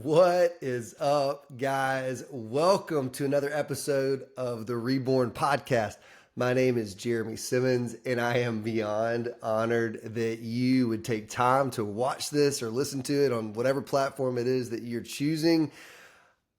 What is up, guys? Welcome to another episode of the Reborn Podcast. My name is Jeremy Simmons, and I am beyond honored that you would take time to watch this or listen to it on whatever platform it is that you're choosing.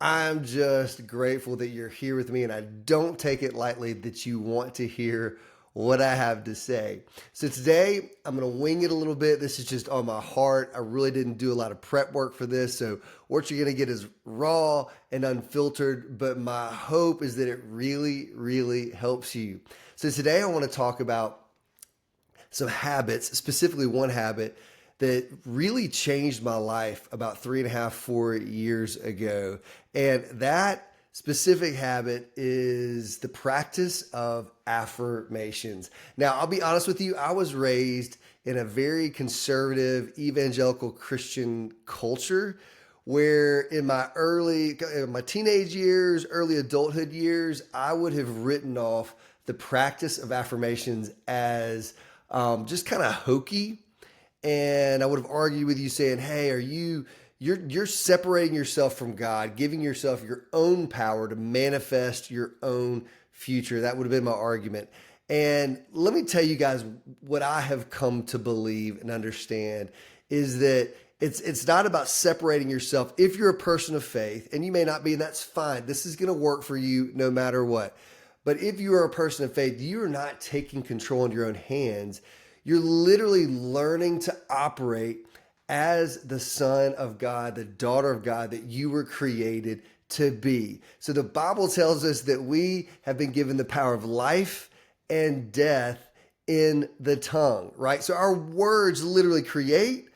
I'm just grateful that you're here with me, and I don't take it lightly that you want to hear what I have to say. So today, I'm going to wing it a little bit. This is just on my heart. I really didn't do a lot of prep work for this. So what you're going to get is raw and unfiltered, but my hope is that it really helps you. So today, I want to talk about some habits, specifically one habit that really changed my life about 3.5, 4 years ago. And that specific habit is the practice of affirmations. Now, I'll be honest with you, I was raised in a very conservative evangelical Christian culture where in my teenage years, early adulthood years, I would have written off the practice of affirmations as just kind of hokey. And I would have argued with you saying, hey, you're separating yourself from God, giving yourself your own power to manifest your own future. That would have been my argument. And let me tell you guys what I have come to believe and understand is that it's not about separating yourself. If you're a person of faith, and you may not be, and that's fine. This is going to work for you no matter what. But if you are a person of faith, you are not taking control in your own hands. You're literally learning to operate as the son of God, the daughter of God that you were created to be. So the Bible tells us that we have been given the power of life and death in the tongue, right? So our words literally create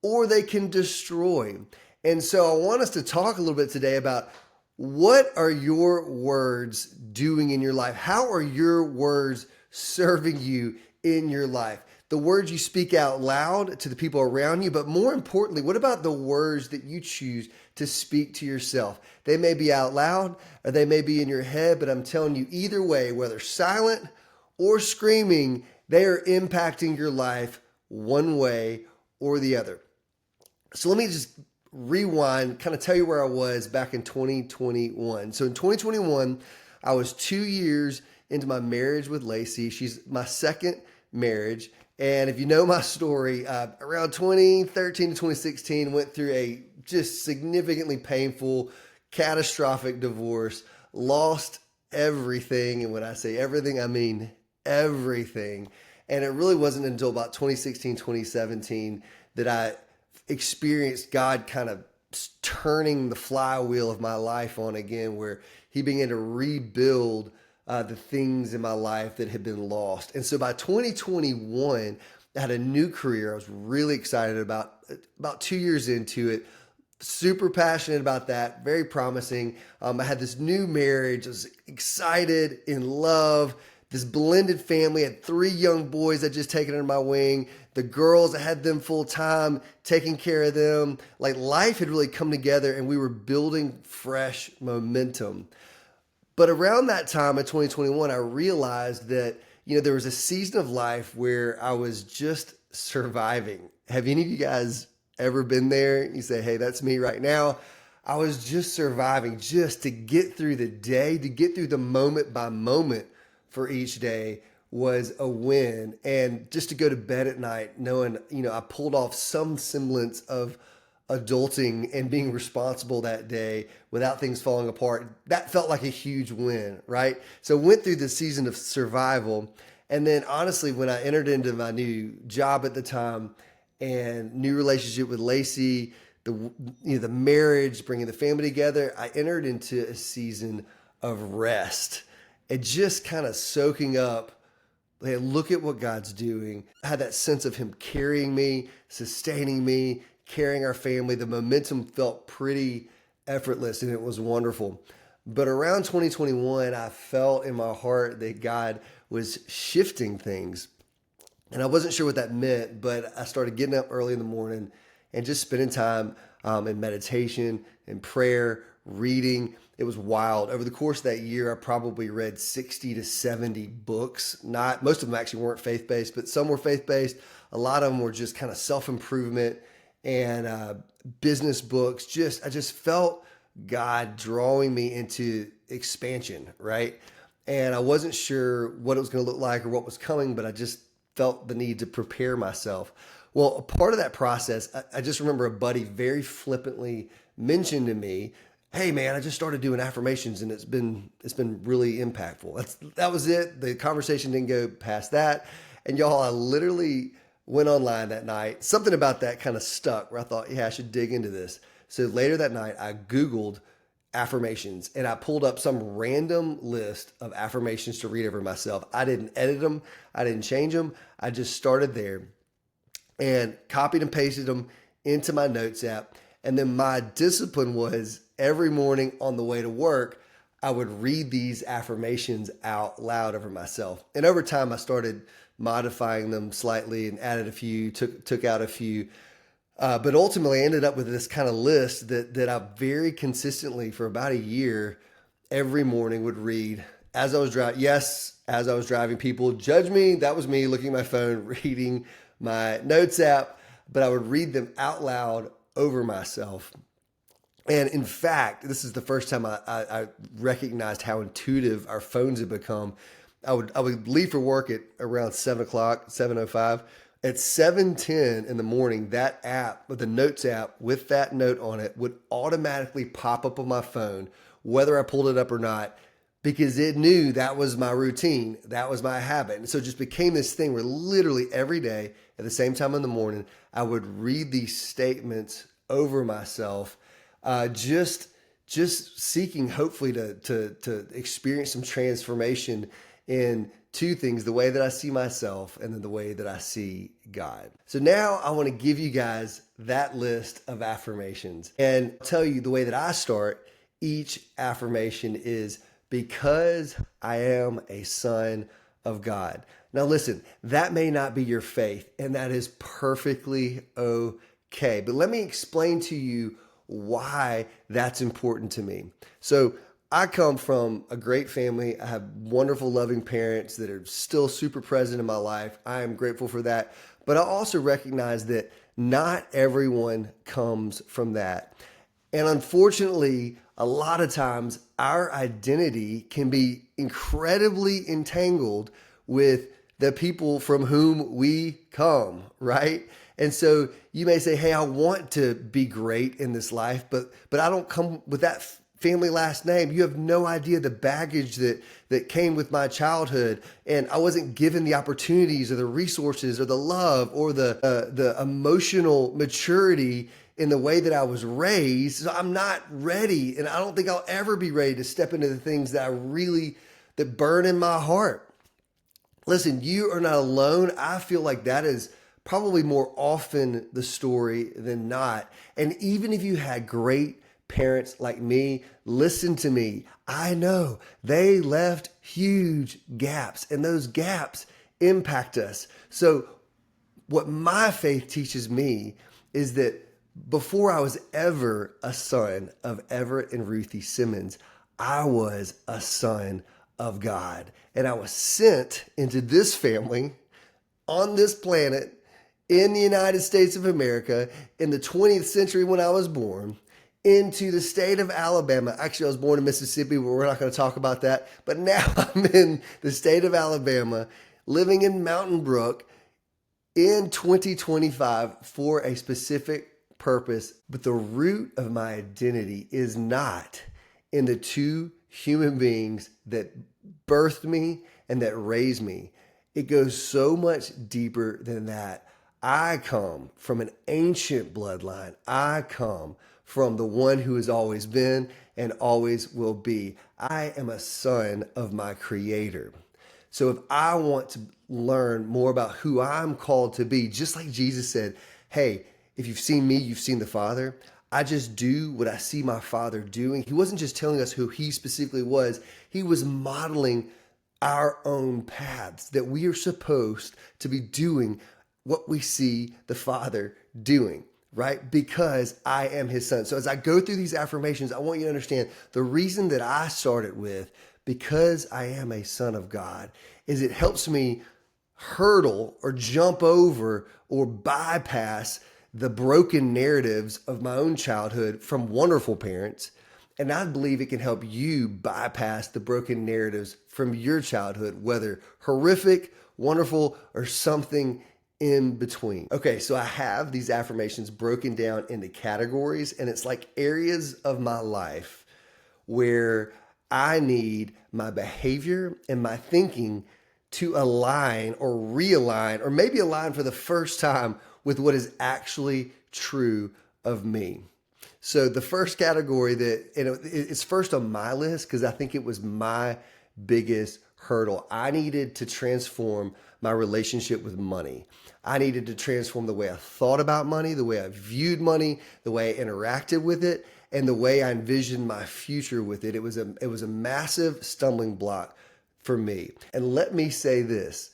or they can destroy. And so I want us to talk a little bit today about what are your words doing in your life? How are your words serving you in your life? The words you speak out loud to the people around you, but more importantly, what about the words that you choose to speak to yourself? They may be out loud or they may be in your head, but I'm telling you, either way, whether silent or screaming, they are impacting your life one way or the other. So let me just rewind, kind of tell you where I was back in 2021. So in 2021, I was 2 years into my marriage with Lacey. She's my second marriage. And if you know my story, around 2013 to 2016, went through a just significantly painful, catastrophic divorce, lost everything. And when I say everything, I mean everything. And it really wasn't until about 2016, 2017 that I experienced God kind of turning the flywheel of my life on again, where he began to rebuild the things in my life that had been lost. And so by 2021, I had a new career. I was really excited about 2 years into it, super passionate about that, very promising. I had this new marriage. I was excited, in love, this blended family. I had 3 young boys I'd just taken under my wing. The girls, I had them full time, taking care of them. Like life had really come together and we were building fresh momentum. But around that time in 2021, I realized that, there was a season of life where I was just surviving. Have any of you guys ever been there? You say, hey, that's me right now. I was just surviving just to get through the day, to get through the moment by moment for each day was a win. And just to go to bed at night knowing, I pulled off some semblance of adulting and being responsible that day without things falling apart, that felt like a huge win, right? So went through the season of survival. And then honestly, when I entered into my new job at the time and new relationship with Lacey, the marriage, bringing the family together, I entered into a season of rest and just kind of soaking up. Hey, look at what God's doing. I had that sense of him carrying me, sustaining me, carrying our family. The momentum felt pretty effortless and it was wonderful. But around 2021, I felt in my heart that God was shifting things. And I wasn't sure what that meant, but I started getting up early in the morning and just spending time in meditation and prayer, reading. It was wild. Over the course of that year, I probably read 60 to 70 books. Most of them actually weren't faith-based, but some were faith-based. A lot of them were just kind of self-improvement and business books. I just felt God drawing me into expansion, right? And I wasn't sure what it was going to look like or what was coming, but I just felt the need to prepare myself. Well, a part of that process, I just remember a buddy very flippantly mentioned to me, "Hey man, I just started doing affirmations and it's been really impactful." That was it. The conversation didn't go past that. And y'all, I literally went online that night. Something about that kind of stuck where I thought, yeah, I should dig into this. So later that night, I Googled affirmations and I pulled up some random list of affirmations to read over myself. I didn't edit them. I didn't change them. I just started there and copied and pasted them into my notes app. And then my discipline was every morning on the way to work, I would read these affirmations out loud over myself. And over time, I started modifying them slightly and added a few, took out a few. But ultimately, I ended up with this kind of list that I very consistently for about a year every morning would read as I was driving. Yes, as I was driving, people judge me. That was me looking at my phone, reading my notes app, but I would read them out loud over myself. And in fact, this is the first time I recognized how intuitive our phones have become. I would leave for work at around 7:00, 7:05. At 7:10 in the morning, that app, the Notes app with that note on it, would automatically pop up on my phone, whether I pulled it up or not, because it knew that was my routine. That was my habit. And so it just became this thing where literally every day at the same time in the morning, I would read these statements over myself, just seeking hopefully to experience some transformation in two things: the way that I see myself and then the way that I see God. So now I want to give you guys that list of affirmations and tell you the way that I start each affirmation is because I am a son of God. Now listen, that may not be your faith and that is perfectly okay. But let me explain to you why that's important to me. So I come from a great family. I have wonderful, loving parents that are still super present in my life. I am grateful for that. But I also recognize that not everyone comes from that. And unfortunately, a lot of times our identity can be incredibly entangled with the people from whom we come, right? And so you may say, hey, I want to be great in this life, but I don't come with that family last name. You have no idea the baggage that came with my childhood, and I wasn't given the opportunities or the resources or the love or the emotional maturity in the way that I was raised. So I'm not ready, and I don't think I'll ever be ready to step into the things that burn in my heart. Listen, you are not alone. I feel like that is probably more often the story than not. And even if you had great parents like me, listen to me. I know they left huge gaps, and those gaps impact us. So what my faith teaches me is that before I was ever a son of Everett and Ruthie Simmons, I was a son of God. And I was sent into this family on this planet in the United States of America in the 20th century when I was born into the state of Alabama. Actually, I was born in Mississippi, but we're not going to talk about that. But now I'm in the state of Alabama, living in Mountain Brook in 2025 for a specific purpose. But the root of my identity is not in the two human beings that birthed me and that raised me. It goes so much deeper than that. I come from an ancient bloodline. I come from the one who has always been and always will be. I am a son of my Creator. So if I want to learn more about who I'm called to be, just like Jesus said, hey, if you've seen me, you've seen the Father. I just do what I see my Father doing. He wasn't just telling us who he specifically was. He was modeling our own paths, that we are supposed to be doing what we see the Father doing, right? Because I am his son. So as I go through these affirmations, I want you to understand the reason that I started with, because I am a son of God, is it helps me hurdle or jump over or bypass the broken narratives of my own childhood from wonderful parents. And I believe it can help you bypass the broken narratives from your childhood, whether horrific, wonderful, or something in between. Okay, so I have these affirmations broken down into categories, and it's like areas of my life where I need my behavior and my thinking to align or realign, or maybe align for the first time with what is actually true of me. So the first category that, it's first on my list because I think it was my biggest hurdle. I needed to transform my relationship with money. I needed to transform the way I thought about money, the way I viewed money, the way I interacted with it, and the way I envisioned my future with it. It was a massive stumbling block for me. And let me say this,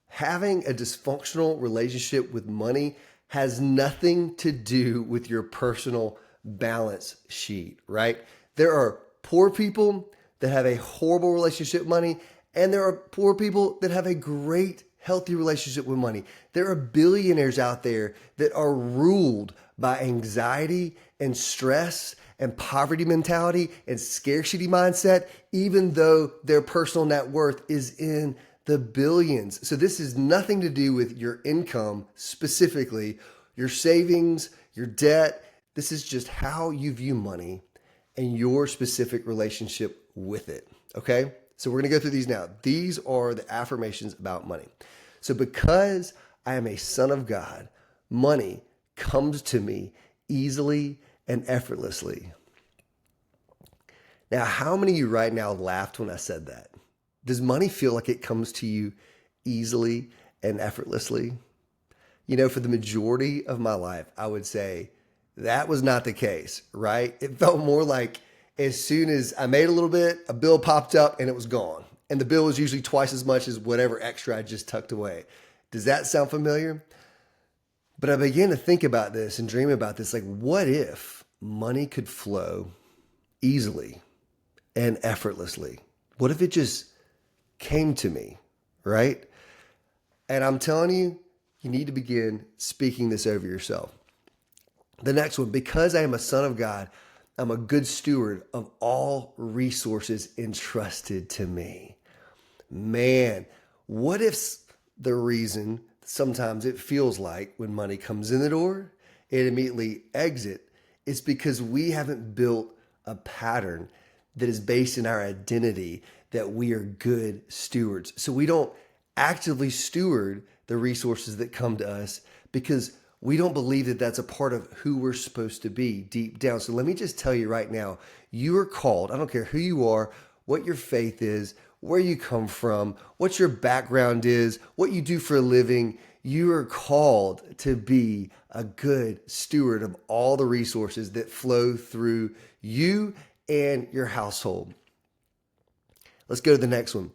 having a dysfunctional relationship with money has nothing to do with your personal balance sheet, right? There are poor people that have a horrible relationship with money, and there are poor people that have a great, healthy relationship with money. There are billionaires out there that are ruled by anxiety and stress and poverty mentality and scarcity mindset, even though their personal net worth is in the billions. So this has nothing to do with your income specifically, your savings, your debt. This is just how you view money and your specific relationship with it. Okay? So we're going to go through these now. These are the affirmations about money. So because I am a son of God, money comes to me easily and effortlessly. Now, how many of you right now laughed when I said that? Does money feel like it comes to you easily and effortlessly? You know, for the majority of my life, I would say that was not the case, right? It felt more like as soon as I made a little bit, a bill popped up and it was gone. And the bill was usually twice as much as whatever extra I just tucked away. Does that sound familiar? But I began to think about this and dream about this. Like, what if money could flow easily and effortlessly? What if it just came to me, right? And I'm telling you, you need to begin speaking this over yourself. The next one, because I am a son of God, I'm a good steward of all resources entrusted to me. Man, what if the reason sometimes it feels like when money comes in the door, it immediately exits, is because we haven't built a pattern that is based in our identity that we are good stewards. So we don't actively steward the resources that come to us because we don't believe that that's a part of who we're supposed to be deep down. So let me just tell you right now, you are called. I don't care who you are, what your faith is, where you come from, what your background is, what you do for a living. You are called to be a good steward of all the resources that flow through you and your household. Let's go to the next one.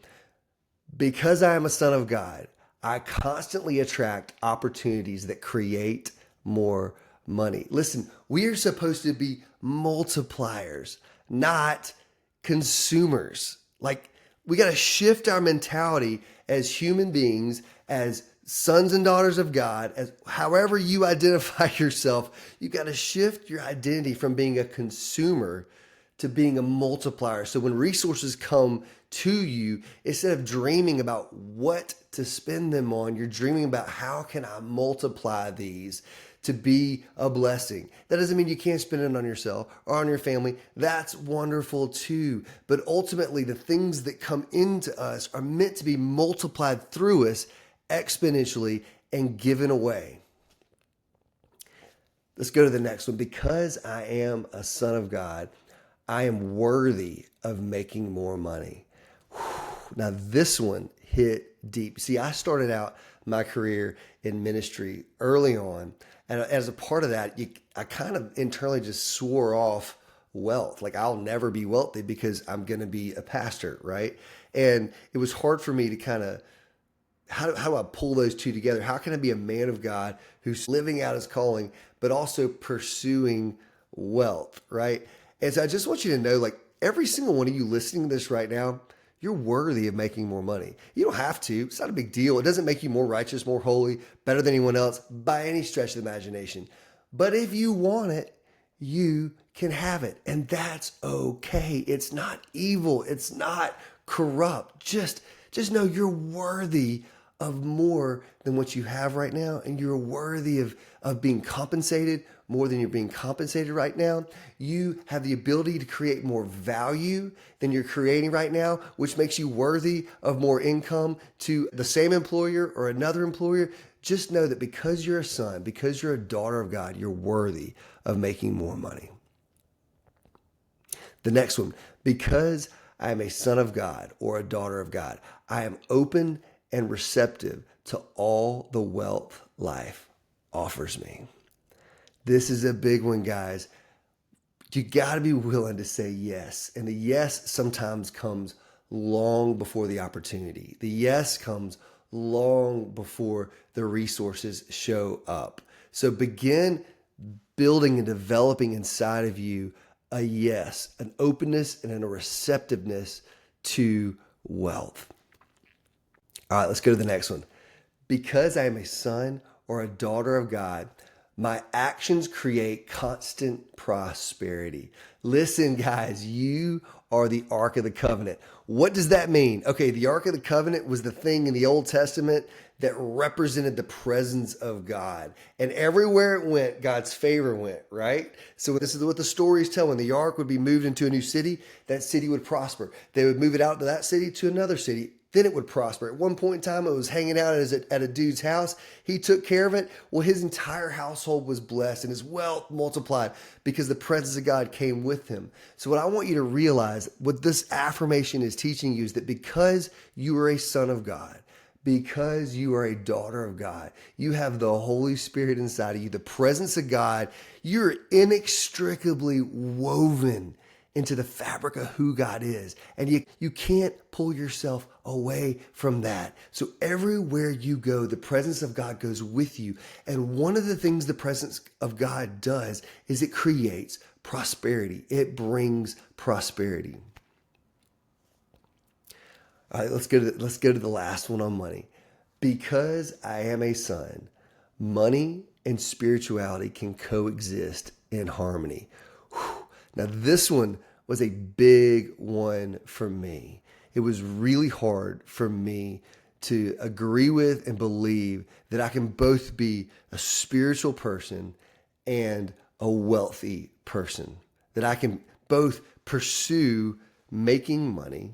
Because I am a son of God, I constantly attract opportunities that create more money. Listen, we are supposed to be multipliers, not consumers. Like, we got to shift our mentality as human beings, as sons and daughters of God, as however you identify yourself. You got to shift your identity from being a consumer to being a multiplier. So when resources come to you, instead of dreaming about what to spend them on, you're dreaming about how can I multiply these to be a blessing. That doesn't mean you can't spend it on yourself or on your family. That's wonderful too. But ultimately, the things that come into us are meant to be multiplied through us exponentially and given away. Let's go to the next one. Because I am a son of God, I am worthy of making more money. Now, this one hit deep. See, I started out my career in ministry early on. And as a part of that, I kind of internally just swore off wealth. Like, I'll never be wealthy because I'm going to be a pastor, right? And it was hard for me to kind of, how do I pull those two together? How can I be a man of God who's living out his calling, but also pursuing wealth, right? And so I just want you to know, like, every single one of you listening to this right now, you're worthy of making more money. You don't have to. It's not a big deal. It doesn't make you more righteous, more holy, better than anyone else by any stretch of the imagination. But if you want it, you can have it. And that's okay. It's not evil. It's not corrupt. Just know you're worthy of more than what you have right now. And you're worthy of being compensated more than you're being compensated right now. You have the ability to create more value than you're creating right now, which makes you worthy of more income to the same employer or another employer. Just know that because you're a son, because you're a daughter of God, you're worthy of making more money. The next one, because I am a son of God or a daughter of God, I am open and receptive to all the wealth life offers me. This is a big one, guys. You got to be willing to say yes. And the yes sometimes comes long before the opportunity. The yes comes long before the resources show up. So begin building and developing inside of you a yes, an openness and a receptiveness to wealth. All right, let's go to the next one. Because I am a son or a daughter of God, my actions create constant prosperity. Listen, guys, you are the Ark of the Covenant. What does that mean? Okay, the Ark of the Covenant was the thing in the Old Testament that represented the presence of God. And everywhere it went, God's favor went, right? So this is what the story is telling. The Ark would be moved into a new city. That city would prosper. They would move it out to that city to another city. Then it would prosper. At one point in time, it was hanging out at a dude's house. He took care of it. Well, his entire household was blessed and his wealth multiplied because the presence of God came with him. So what I want you to realize, what this affirmation is teaching you is that because you are a son of God, because you are a daughter of God, you have the Holy Spirit inside of you, the presence of God, you're inextricably woven into the fabric of who God is. And you can't pull yourself away from that. So everywhere you go, the presence of God goes with you. And one of the things the presence of God does is it creates prosperity. It brings prosperity. All right, let's go to the last one on money. Because I am a son, money and spirituality can coexist in harmony. Whew. Now, this one was a big one for me. It was really hard for me to agree with and believe that I can both be a spiritual person and a wealthy person, that I can both pursue making money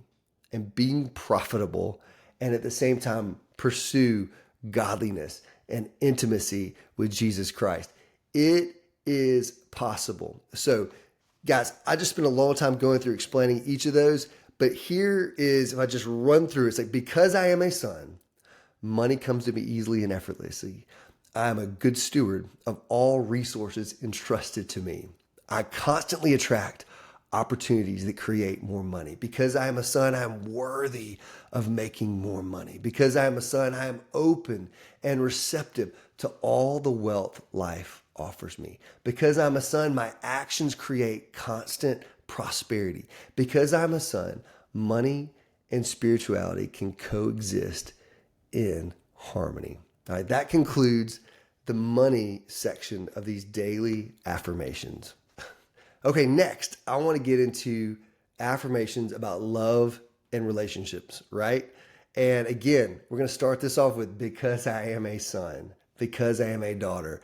and being profitable and at the same time pursue godliness and intimacy with Jesus Christ. It is possible. So, guys, I just spent a long time going through explaining each of those, but here is, if I just run through, it's like, because I am a son, money comes to me easily and effortlessly. I am a good steward of all resources entrusted to me. I constantly attract opportunities that create more money. Because I am a son, I am worthy of making more money. Because I am a son, I am open and receptive to all the wealth life offers me. Because I'm a son, my actions create constant prosperity. Because I'm a son, money and spirituality can coexist in harmony. All right, that concludes the money section of these daily affirmations. Okay, next, I want to get into affirmations about love and relationships, right? And again, we're going to start this off with because I am a son, because I am a daughter,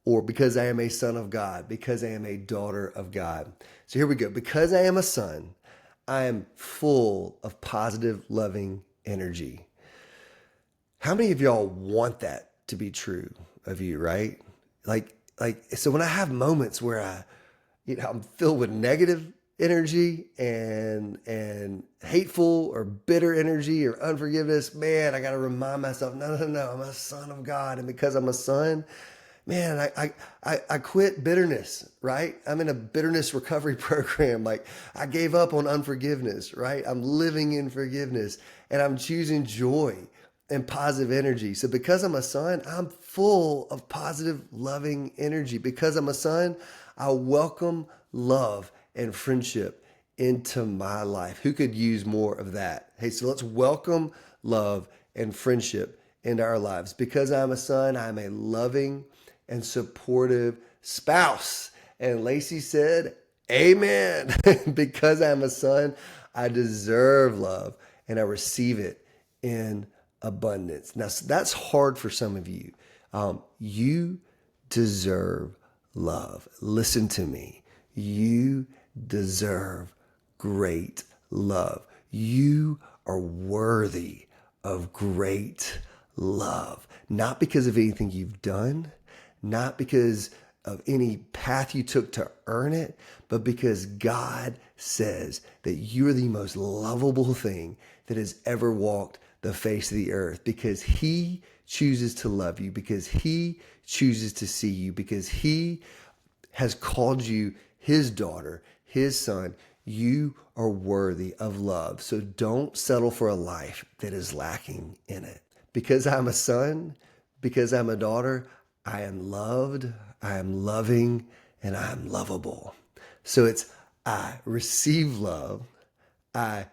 or because I am a son of God, because I am a daughter of God. So here we go. Because I am a son, I am full of positive, loving energy. How many of y'all want that to be true of you, right? So when I have moments where I'm filled with negative energy and hateful or bitter energy or unforgiveness, man, I got to remind myself, no, I'm a son of God. And because I'm a son, man, I quit bitterness, right? I'm in a bitterness recovery program. Like, I gave up on unforgiveness, right? I'm living in forgiveness and I'm choosing joy and positive energy. So because I'm a son, I'm full of positive, loving energy. Because I'm a son, I welcome love and friendship into my life. Who could use more of that? Hey, so let's welcome love and friendship into our lives. Because I'm a son, I'm a loving and supportive spouse. And Lacey said, amen. Because I'm a son, I deserve love and I receive it in abundance. Now, that's hard for some of you. You deserve love. Listen to me. You deserve great love. You are worthy of great love. Not because of anything you've done, not because of any path you took to earn it, but because God says that you're the most lovable thing that has ever walked the face of the earth, because he chooses to love you, because he chooses to see you, because he has called you his daughter, his son. You are worthy of love. So don't settle for a life that is lacking in it. Because I'm a son, because I'm a daughter, I am loved, I am loving, and I am lovable. So it's I receive love, I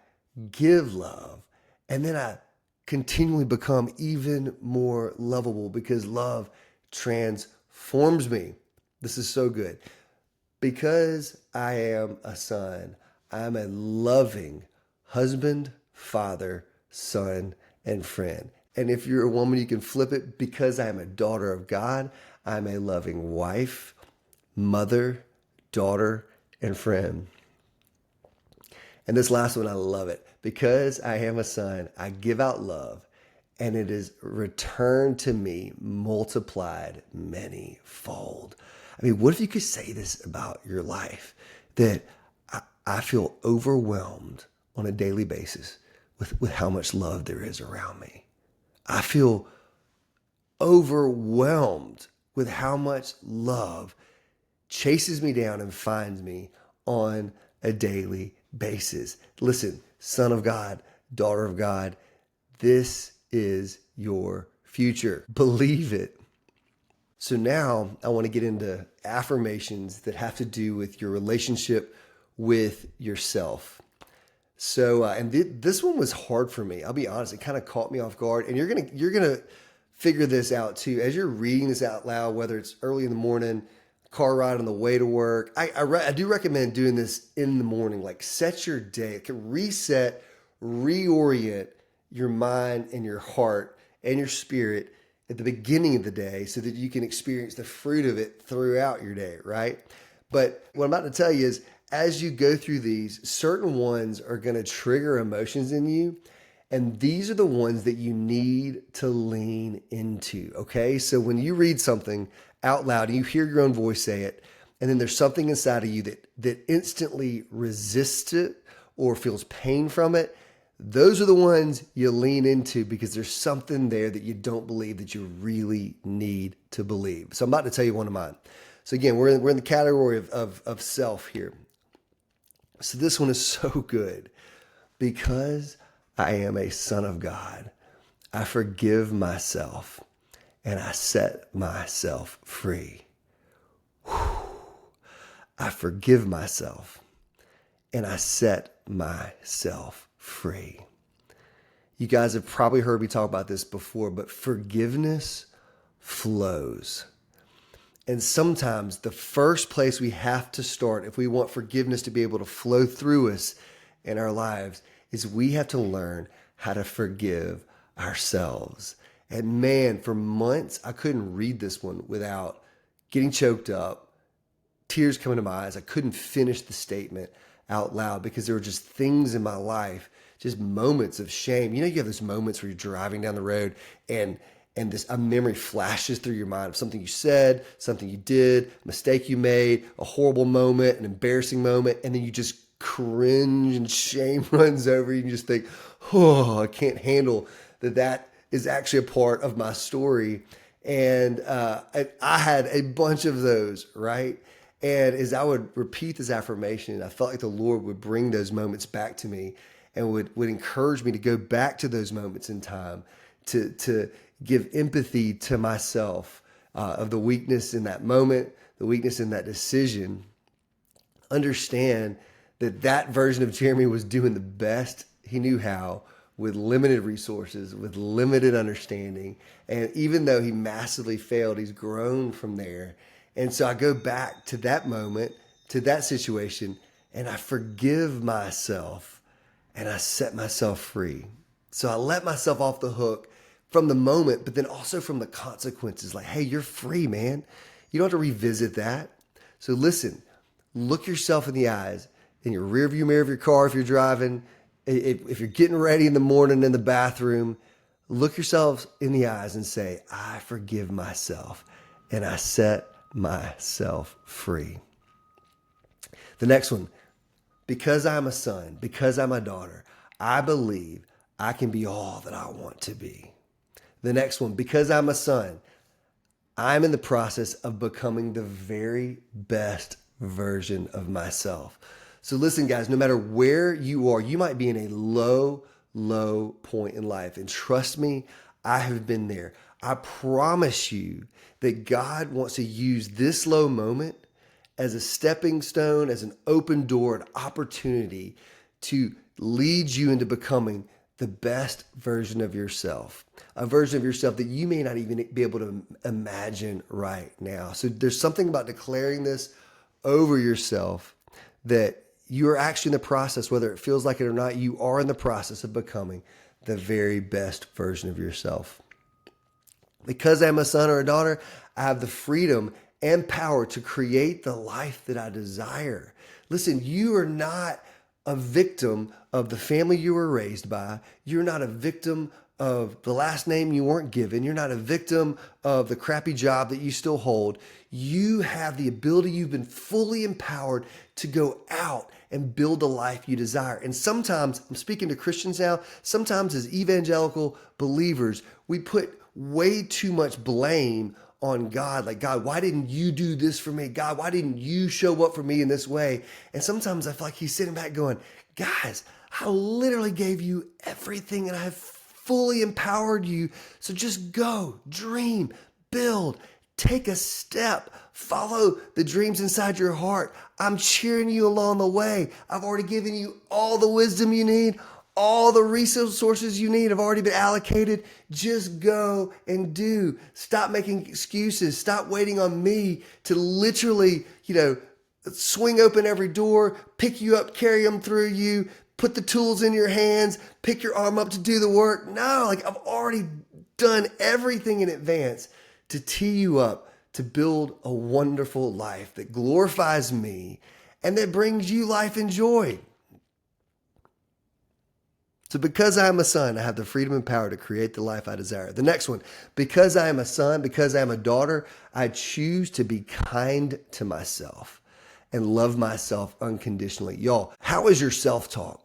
give love, and then I continually become even more lovable because love transforms me. This is so good. Because I am a son, I'm a loving husband, father, son, and friend. And if you're a woman, you can flip it. Because I am a daughter of God, I'm a loving wife, mother, daughter, and friend. And this last one, I love it. Because I am a son, I give out love, and it is returned to me multiplied many-fold. I mean, what if you could say this about your life? That I feel overwhelmed on a daily basis with how much love there is around me. I feel overwhelmed with how much love chases me down and finds me on a daily basis. Listen, son of God, daughter of God, this is your future. Believe it. So now I want to get into affirmations that have to do with your relationship with yourself. So, this one was hard for me. I'll be honest; it kind of caught me off guard. And you're gonna figure this out too as you're reading this out loud, whether it's early in the morning, car ride on the way to work. I do recommend doing this in the morning. Like, set your day. It can reset, reorient your mind and your heart and your spirit at the beginning of the day so that you can experience the fruit of it throughout your day, right? But what I'm about to tell you is, as you go through these, certain ones are going to trigger emotions in you. And these are the ones that you need to lean into, okay? So when you read something out loud and you hear your own voice say it, and then there's something inside of you that instantly resists it or feels pain from it, those are the ones you lean into because there's something there that you don't believe that you really need to believe. So I'm about to tell you one of mine. So again, we're in the category of self here. So this one is so good. Because I am a son of God, I forgive myself and I set myself free. Whew. I forgive myself and I set myself free. You guys have probably heard me talk about this before, but forgiveness flows. And sometimes the first place we have to start if we want forgiveness to be able to flow through us in our lives is we have to learn how to forgive ourselves. And man, for months, I couldn't read this one without getting choked up, tears coming to my eyes. I couldn't finish the statement out loud because there were just things in my life, just moments of shame. You know, you have those moments where you're driving down the road and a memory flashes through your mind of something you said, something you did, a mistake you made, a horrible moment, an embarrassing moment, and then you just cringe and shame runs over you and you just think, oh, I can't handle that is actually a part of my story. And I had a bunch of those, right? And as I would repeat this affirmation, I felt like the Lord would bring those moments back to me and would encourage me to go back to those moments in time to give empathy to myself of the weakness in that moment, the weakness in that decision. Understand that version of Jeremy was doing the best he knew how with limited resources, with limited understanding. And even though he massively failed, he's grown from there. And so I go back to that moment, to that situation, and I forgive myself and I set myself free. So I let myself off the hook from the moment, but then also from the consequences. Like, hey, you're free, man. You don't have to revisit that. So listen, look yourself in the eyes, in your rearview mirror of your car if you're driving. If you're getting ready in the morning in the bathroom, look yourselves in the eyes and say, I forgive myself and I set myself free. The next one, because I'm a son, because I'm a daughter, I believe I can be all that I want to be. The next one, because I'm a son, I'm in the process of becoming the very best version of myself. So listen, guys, no matter where you are, you might be in a low point in life. And trust me, I have been there. I promise you that God wants to use this low moment as a stepping stone, as an open door, an opportunity to lead you into becoming the best version of yourself, a version of yourself that you may not even be able to imagine right now. So there's something about declaring this over yourself that you are actually in the process, whether it feels like it or not, you are in the process of becoming the very best version of yourself. Because I'm a son or a daughter, I have the freedom and power to create the life that I desire. Listen, you are not a victim of the family you were raised by. You're not a victim of the last name you weren't given. You're not a victim of the crappy job that you still hold. You have the ability, you've been fully empowered to go out and build the life you desire. And sometimes, I'm speaking to Christians now, sometimes as evangelical believers, we put way too much blame on God. Like, God, why didn't you do this for me? God, why didn't you show up for me in this way? And sometimes I feel like he's sitting back going, guys, I literally gave you everything and I have fully empowered you. So just go, dream, build, take a step, follow the dreams inside your heart. I'm cheering you along the way. I've already given you all the wisdom you need. All the resources you need have already been allocated. Just go and do. Stop making excuses. Stop waiting on me to literally, swing open every door, pick you up, carry them through you, put the tools in your hands, pick your arm up to do the work. No, I've already done everything in advance to tee you up to build a wonderful life that glorifies me and that brings you life and joy. So because I am a son, I have the freedom and power to create the life I desire. The next one, because I am a son, because I am a daughter, I choose to be kind to myself and love myself unconditionally. Y'all, how is your self-talk?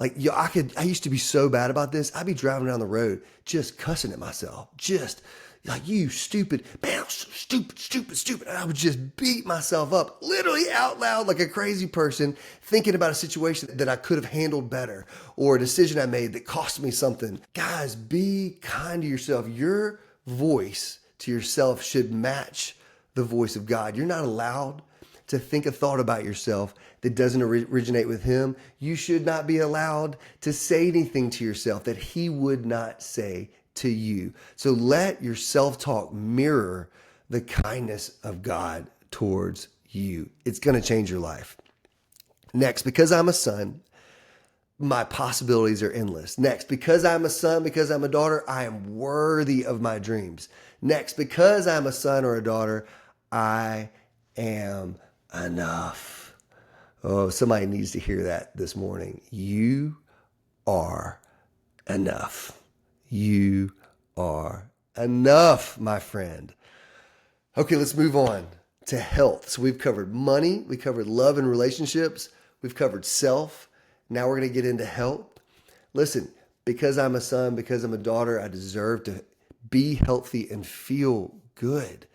I used to be so bad about this. I'd be driving down the road just cussing at myself. Just like, you stupid, man, stupid. And I would just beat myself up literally out loud like a crazy person, thinking about a situation that I could have handled better or a decision I made that cost me something. Guys, be kind to yourself. Your voice to yourself should match the voice of God. You're not allowed to think a thought about yourself that doesn't originate with him. You should not be allowed to say anything to yourself that he would not say to you. So let your self-talk mirror the kindness of God towards you. It's going to change your life. Next, because I'm a son, my possibilities are endless. Next, because I'm a son, because I'm a daughter, I am worthy of my dreams. Next, because I'm a son or a daughter, I am enough. Oh, somebody needs to hear that this morning. You are enough. You are enough, my friend. Okay, let's move on to health. So we've covered money, we covered love and relationships, we've covered self. Now we're going to get into health. Listen, because I'm a son, because I'm a daughter, I deserve to be healthy and feel good.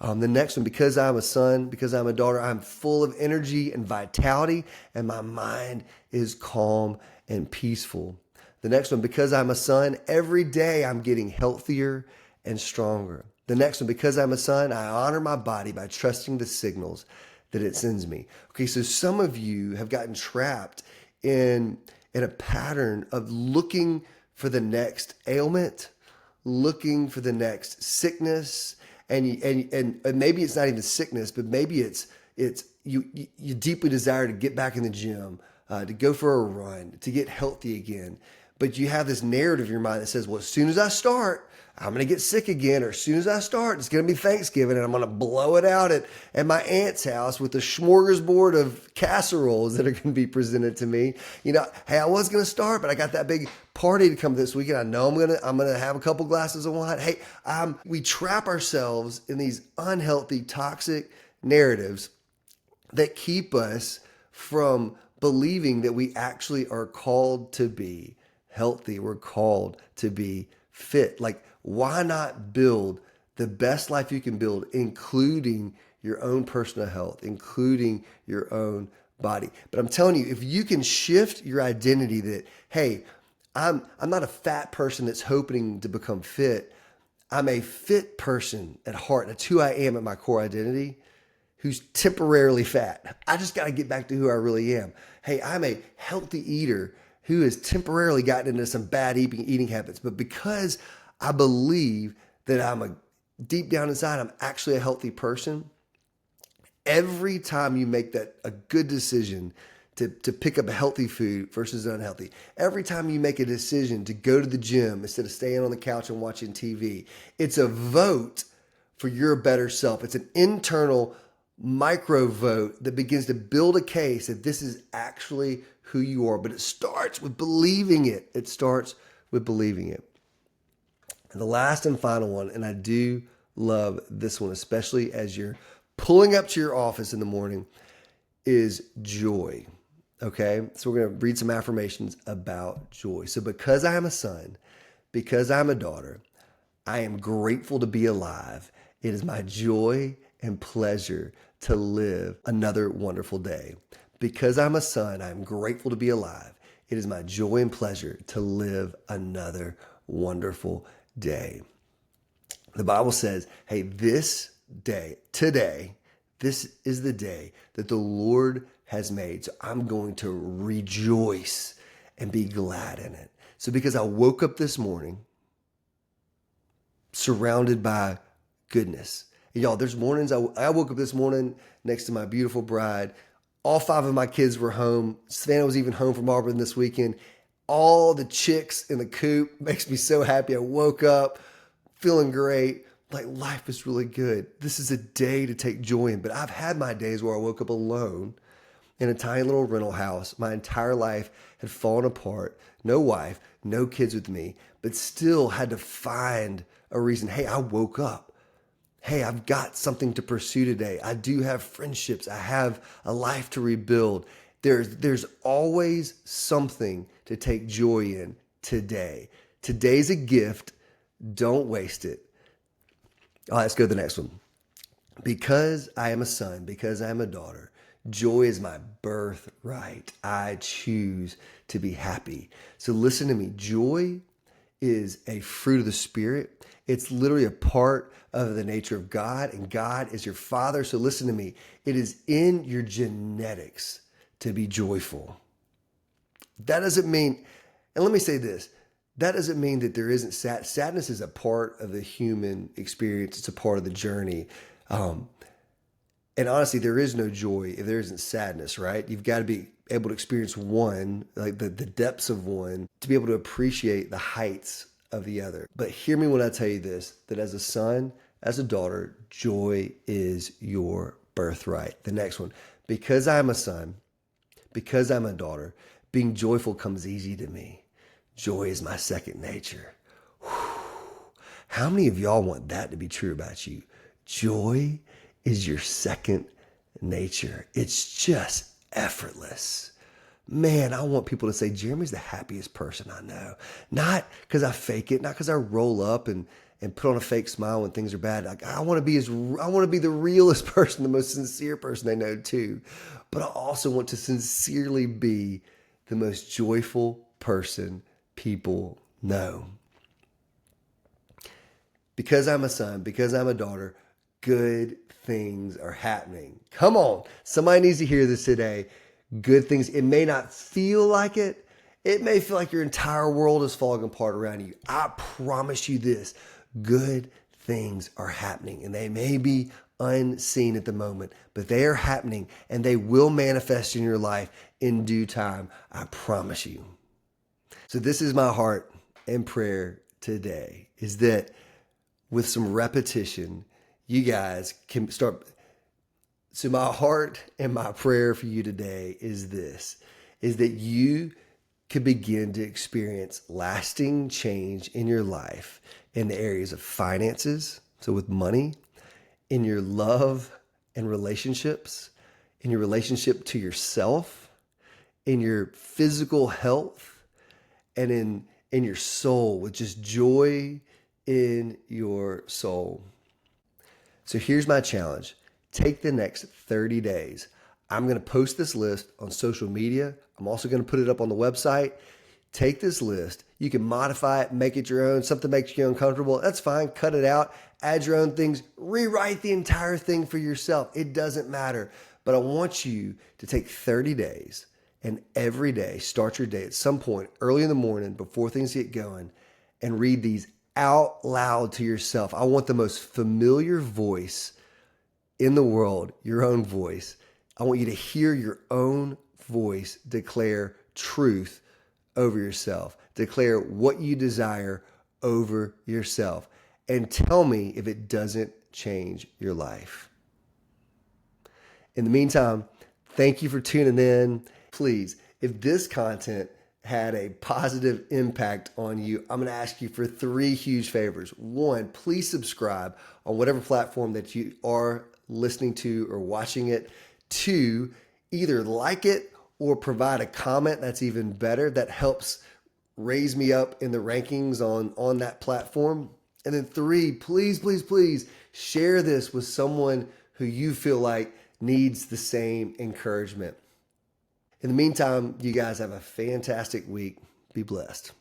The next one, because I'm a son, because I'm a daughter, I'm full of energy and vitality, and my mind is calm and peaceful. The next one, because I'm a son, every day I'm getting healthier and stronger. The next one, because I'm a son, I honor my body by trusting the signals that it sends me. Okay, so some of you have gotten trapped in in a pattern of looking for the next ailment, looking for the next sickness, and maybe it's not even sickness, but maybe it's you deeply desire to get back in the gym, to go for a run, to get healthy again. But you have this narrative in your mind that says, well, as soon as I start, I'm going to get sick again. Or as soon as I start, it's going to be Thanksgiving and I'm going to blow it out at my aunt's house with a smorgasbord of casseroles that are going to be presented to me. Hey, I was going to start, but I got that big party to come this weekend. I know I'm going to have a couple glasses of wine. Hey, we trap ourselves in these unhealthy, toxic narratives that keep us from believing that we actually are called to be healthy. We're called to be fit. Like, why not build the best life you can build, including your own personal health, including your own body? But I'm telling you, if you can shift your identity that, hey, I'm not a fat person that's hoping to become fit. I'm a fit person at heart. That's who I am at my core identity, who's temporarily fat. I just got to get back to who I really am. Hey, I'm a healthy eater who has temporarily gotten into some bad eating habits. But because I believe that deep down inside, I'm actually a healthy person, every time you make that a good decision to pick up a healthy food versus unhealthy, every time you make a decision to go to the gym instead of staying on the couch and watching TV, it's a vote for your better self. It's an internal micro vote that begins to build a case that this is actually who you are. But it starts with believing it. It starts with believing it. And the last and final one, and I do love this one, especially as you're pulling up to your office in the morning, is joy. Okay, so we're going to read some affirmations about joy. So because I am a son, because I'm a daughter, I am grateful to be alive. It is my joy and pleasure to live another wonderful day. Because I'm a son, I'm grateful to be alive. It is my joy and pleasure to live another wonderful day. The Bible says, hey, this day, today, this is the day that the Lord has made. So I'm going to rejoice and be glad in it. So because I woke up this morning surrounded by goodness. And y'all, there's mornings, I woke up this morning next to my beautiful bride. All 5 of my kids were home. Savannah was even home from Auburn this weekend. All the chicks in the coop makes me so happy. I woke up feeling great. Like, life is really good. This is a day to take joy in. But I've had my days where I woke up alone in a tiny little rental house. My entire life had fallen apart. No wife, no kids with me, but still had to find a reason. Hey, I woke up. Hey, I've got something to pursue today. I do have friendships. I have a life to rebuild. There's always something to take joy in today. Today's a gift. Don't waste it. All right, let's go to the next one. Because I am a son, because I am a daughter, joy is my birthright. I choose to be happy. So listen to me. Joy is a fruit of the Spirit. It's literally a part of the nature of God, and God is your Father. So listen to me. It is in your genetics to be joyful. That doesn't mean, and let me say this, that doesn't mean that there isn't sadness is a part of the human experience. It's a part of the journey. And honestly, there is no joy if there isn't sadness, right? You've got to be able to experience one, like the depths of one, to be able to appreciate the heights of the other. But hear me when I tell you this, that as a son, as a daughter, joy is your birthright. The next one, because I'm a son, because I'm a daughter, being joyful comes easy to me. Joy is my second nature. Whew. How many of y'all want that to be true about you? Joy is your second nature. It's just effortless. Man, I want people to say, Jeremy's the happiest person I know. Not because I fake it, not because I roll up and put on a fake smile when things are bad. Like, I want to be the realest person, the most sincere person I know too. But I also want to sincerely be the most joyful person people know. Because I'm a son, because I'm a daughter, good things are happening. Come on. Somebody needs to hear this today. Good things. It may not feel like it. It may feel like your entire world is falling apart around you. I promise you this, good things are happening, and they may be unseen at the moment, but they are happening and they will manifest in your life in due time. I promise you. So this is my heart and prayer today, is that with some repetition, you guys can start. So my heart and my prayer for you today is this, is that you could begin to experience lasting change in your life in the areas of finances, so with money, in your love and relationships, in your relationship to yourself, in your physical health, and in your soul, with just joy in your soul. So here's my challenge. Take the next 30 days. I'm going to post this list on social media. I'm also going to put it up on the website. Take this list. You can modify it, make it your own. Something makes you uncomfortable, that's fine. Cut it out. Add your own things. Rewrite the entire thing for yourself. It doesn't matter. But I want you to take 30 days and every day, start your day at some point early in the morning before things get going, and read these out loud to yourself. I want the most familiar voice in the world, your own voice. I want you to hear your own voice declare truth over yourself. Declare what you desire over yourself. And tell me if it doesn't change your life. In the meantime, thank you for tuning in. Please, if this content had a positive impact on you, I'm going to ask you for 3 huge favors. 1, please subscribe on whatever platform that you are listening to or watching it. 2, either like it or provide a comment. That's even better. That helps raise me up in the rankings on that platform. And then 3, please, please, please share this with someone who you feel like needs the same encouragement. In the meantime, you guys have a fantastic week. Be blessed.